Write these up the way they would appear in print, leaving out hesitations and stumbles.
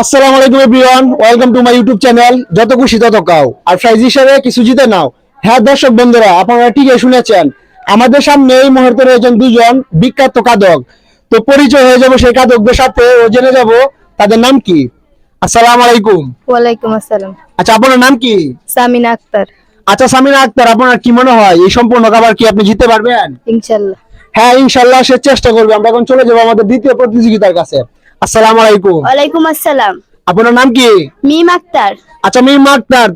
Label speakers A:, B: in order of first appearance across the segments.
A: আসসালামু আলাইকুম everyone, welcome to my YouTube channel যত খুশি তত কাও। আর প্রাইজ হিসেবে কিছু জিতে নাও। হ্যাঁ দর্শক বন্ধুরা, আপনারা ঠিকই শুনেছেন, আমাদের সামনে এই মুহূর্তে রয়েছেন দুজন বিখ্যাত কাদক। তো পরিচয় হয়ে যাবো সেই কাদকদের সাথে ও জেনে যাব তাদের নাম কি। আসসালামু আলাইকুম।
B: ওয়ালাইকুম আসসালাম।
A: আচ্ছা, আপনার নাম কি?
B: সামিনা আক্তার।
A: আচ্ছা সামিনা আক্তার, আপনার কি মনে হয় এই সম্পূর্ণ খাবার কি আপনি জিততে পারবেন?
B: ইনশাআল্লাহ।
A: হ্যাঁ ইনশাআল্লাহ, সে চেষ্টা করবে। আমরা এখন চলে যাবো আমাদের দ্বিতীয় প্রতিযোগিতার কাছে। আসসালামু আলাইকুম।
B: ওয়ালাইকুম আসসালাম।
A: আপনার নাম কি?
B: মিম আক্তার।
A: আচ্ছা মিম আক্তার,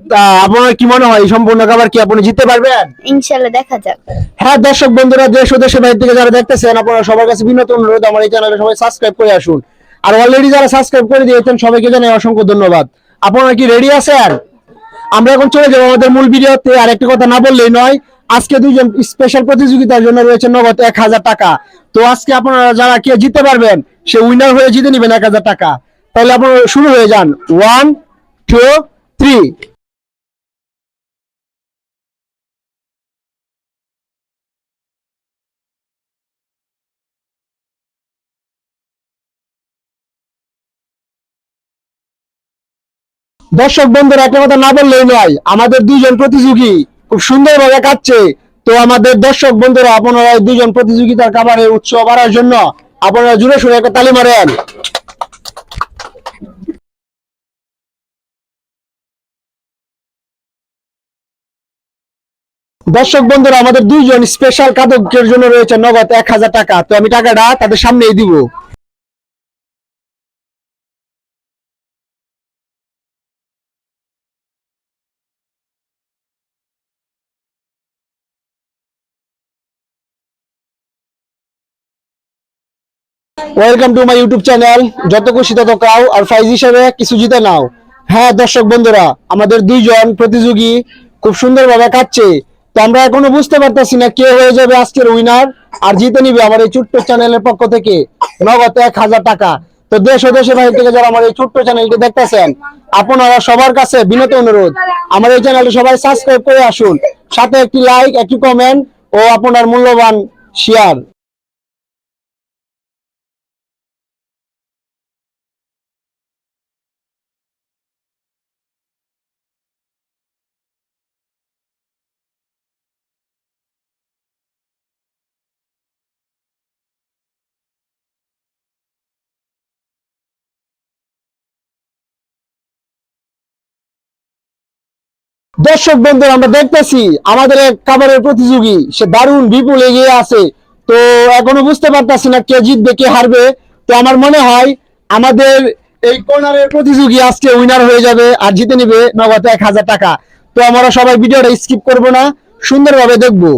A: আপনার কি মনে হয় এই সম্পূর্ণ খাবার কি আপনি জিততে পারবেন?
B: ইনশাআল্লাহ, দেখা যাক।
A: হ্যাঁ দর্শক বন্ধুরা, দেশ ও দেশের বাইরে থেকে যারা দেখতেছেন, আপনারা সবার কাছে বিনীত অনুরোধ আমার এই চ্যানেলে সবাই সাবস্ক্রাইব করে আসুন। আর অলরেডি যারা সাবস্ক্রাইব করে দিয়েছেন সবাইকে জানাই অসংখ্য ধন্যবাদ। আপনারা কি রেডি আছেন? আমরা এখন চলে যাবো আমাদের মূল ভিডিওতে। আর একটি কথা না বললেই নয়, আজকে দুইজন স্পেশাল প্রতিযোগিতার জন্য রয়েছে নগদ 1000 টাকা। তো আজকে আপনারা যারা কে জিততে পারবেন সে উইনার হয়ে জিতে নেবেন 1000 টাকা। তাহলে আপনারা শুরু হয়ে যান। 1 2 3। দর্শক বন্ধুরা, একটা কথা না বললেই নয়, আমাদের দুইজন প্রতিযোগী খুব সুন্দরভাবে কাটছে। তো আমাদের দর্শক বন্ধুরা, আপনারা এই দুইজন প্রতিযোগিতার খাবারের উৎস বাড়ার জন্য আপনারা জুড়ে শুনে একটা তালি মারেন। দর্শক বন্ধুরা, আমাদের দুইজন স্পেশাল কাদকের জন্য রয়েছে নগদ 1000 টাকা। তো আমি টাকাটা তাদের সামনেই দিব। Welcome to my YouTube channel যত খুশি তত কাও। আর প্রাইজ হিসেবে কিছু জিতে নাও। হ্যাঁ দর্শক বন্ধুরা, আমাদের দুইজন প্রতিযোগী খুব সুন্দরভাবে কাটছে। তো আমরা এখনো বুঝতে পারতেছি না কে হয়ে যাবে আজকের উইনার আর জিতে নিবে আমার এই ছোট্ট চ্যানেলের পক্ষ থেকে নগদ 1000 টাকা। তো দেশ ও দেশের বাইরে থেকে যারা আমার এই ছোট্ট চ্যানেলটি দেখতেছেন, আপনারা সবার কাছে বিনীত অনুরোধ আমার এই চ্যানেলটি সবাই সাবস্ক্রাইব করে আসুন, সাথে একটি লাইক, একটি কমেন্ট ও আপনার মূল্যবান শেয়ার। দর্শক বন্ধুরা, আমরা দেখতেছি আমাদের এক খাবারের প্রতিযোগী সে দারুণ বিপুল এগিয়ে আছে। তো এখনো বুঝতে পারতাছি না কে জিতবে কে হারবে। তো আমার মনে হয় আমাদের এই কর্নারের প্রতিযোগী আজকে উইনার হয়ে যাবে আর জিতে নিবে নগদ 1000 টাকা। তো আমরা সবাই ভিডিওটা স্কিপ করব না, সুন্দরভাবে দেখবো।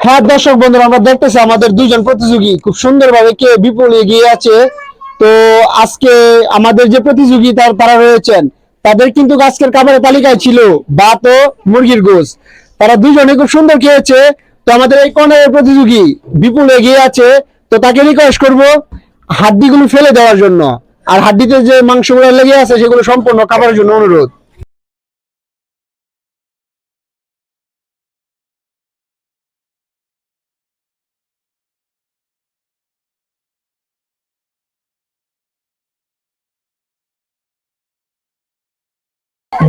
A: হ্যাঁ দর্শক বন্ধুরা, আমরা দেখতেছি আমাদের দুইজন প্রতিযোগী খুব সুন্দরভাবে কে বিপুল এগিয়ে আছে। তো আজকে আমাদের যে প্রতিযোগী তারা রয়েছেন, তাদের কিন্তু আজকের খাবারের তালিকায় ছিল ভাত ও মুরগির গোশ। তারা দুইজনে খুব সুন্দর খেয়েছে। তো আমাদের এই কর্নারের প্রতিযোগী বিপুল এগিয়ে আছে। তো তাকে রিকোয়েস্ট করব হাড্ডিগুলো ফেলে দেওয়ার জন্য, আর হাড্ডিতে যে মাংসগুলো লেগে আছে সেগুলো সম্পূর্ণ খাবারের জন্য অনুরোধ।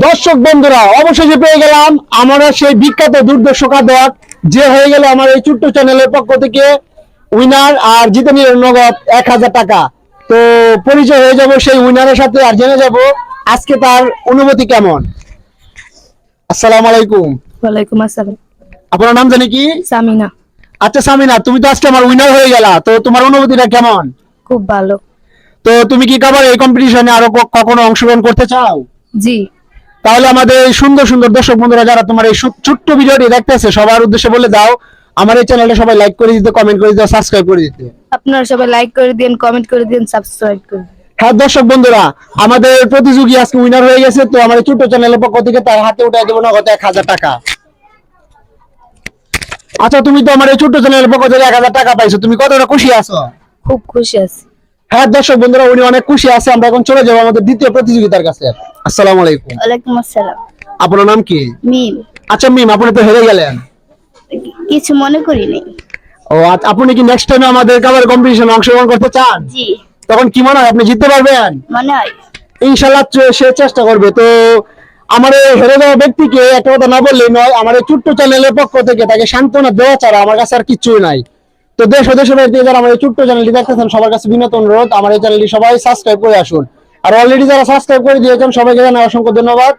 A: দর্শক বন্ধুরা, অবশেষে পেয়ে গেলাম আমরা সেই বিখ্যাত দুর্দর্শ খাদক, যে হয়ে গেল আমার এই ছোট্ট চ্যানেলের পক্ষ থেকে উইনার আর জিতে নিলেন নগদ 1000 টাকা। তো পরিচয় হয়ে যাব সেই উইনারের সাথে আর জেনে যাব আজকে তার অনুভূতি কেমন। আসসালামু আলাইকুম।
B: ওয়ালাইকুম আসসালাম।
A: আপনার নাম জানি কি?
B: সামিনা।
A: আচ্ছা সামিনা, তুমি তো আজকে আমার উইনার হয়ে গেলা, তো তোমার অনুভূতিটা কেমন?
B: খুব ভালো।
A: তো তুমি কি আবার এই কম্পিটিশনে আরো কখনো অংশগ্রহণ করতে চাও?
B: জি।
A: তাহলে আমাদের এই সুন্দর সুন্দর দর্শক বন্ধুরা যারা তোমার এই ছোট্ট ভিডিওটি দেখতেছে সবার উদ্দেশ্যে বলে দাও আমার এই চ্যানেলটা সবাই লাইক করে দিতে, কমেন্ট করে দিতে, সাবস্ক্রাইব করে দিতে।
B: আপনারা সবাই লাইক করে দিন, কমেন্ট করে দিন, সাবস্ক্রাইব করে দিন।
A: হ্যাঁ দর্শক বন্ধুরা, আমাদের প্রতিযোগী আজকে উইনার হয়ে গেছে, তো আমার এই ছোট্ট চ্যানেলের পক্ষ থেকে তার হাতে উঠাই দেবো নগদ 1000 টাকা। আচ্ছা তুমি তো আমার এই ছোট্ট চ্যানেলের পক্ষ থেকে 1000 টাকা পাইছো, তুমি কতটা খুশি আছো?
B: খুব খুশি আছি।
A: হ্যাঁ দর্শক বন্ধুরা, উনি অনেক খুশি আছে। আমরা এখন চলে যাবো আমাদের দ্বিতীয় প্রতিযোগিতার কাছে। আসসালামু আলাইকুম।
B: ওয়ালাইকুম আসসালাম।
A: আপনার নাম কি?
B: মিম।
A: আচ্ছা মিম, আপনি তো হেরে গেলেন।
B: কিছু মনে করিনি।
A: ও আচ্ছা, আপনি কি নেক্সট টাইম আমাদের কাবাডি কম্পিটিশনে অংশগ্রহণ করতে চান?
B: জি।
A: তখন কি মনে হয় আপনি জিততে পারবেন?
B: মনে হয়।
A: ইনশাআল্লাহ সে চেষ্টা করবে। তো আমার এই হেরে যাওয়া ব্যক্তিকে একটা কথা না বললেই নয়, আমার এই ছোট্ট চ্যানেলের পক্ষ থেকে তাকে সান্ত্বনা দেওয়া ছাড়া আমার কাছে আর কিছুই নাই। তো দেশ ও দেশের বাইরে থেকে যারা আমার এই ছোট্ট চ্যানেলটি দেখতেছেন সবার কাছে বিনীত অনুরোধ আমার এই চ্যানেলটি সবাই সাবস্ক্রাইব করে আসুন। আর অলরেডি যারা সাবস্ক্রাইব করে দিয়েছেন সবাইকে জানাই অসংখ্য ধন্যবাদ।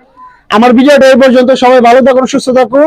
A: আমার ভিডিওটা এই পর্যন্ত। সবাই ভালো থাকুন, সুস্থ থাকুন।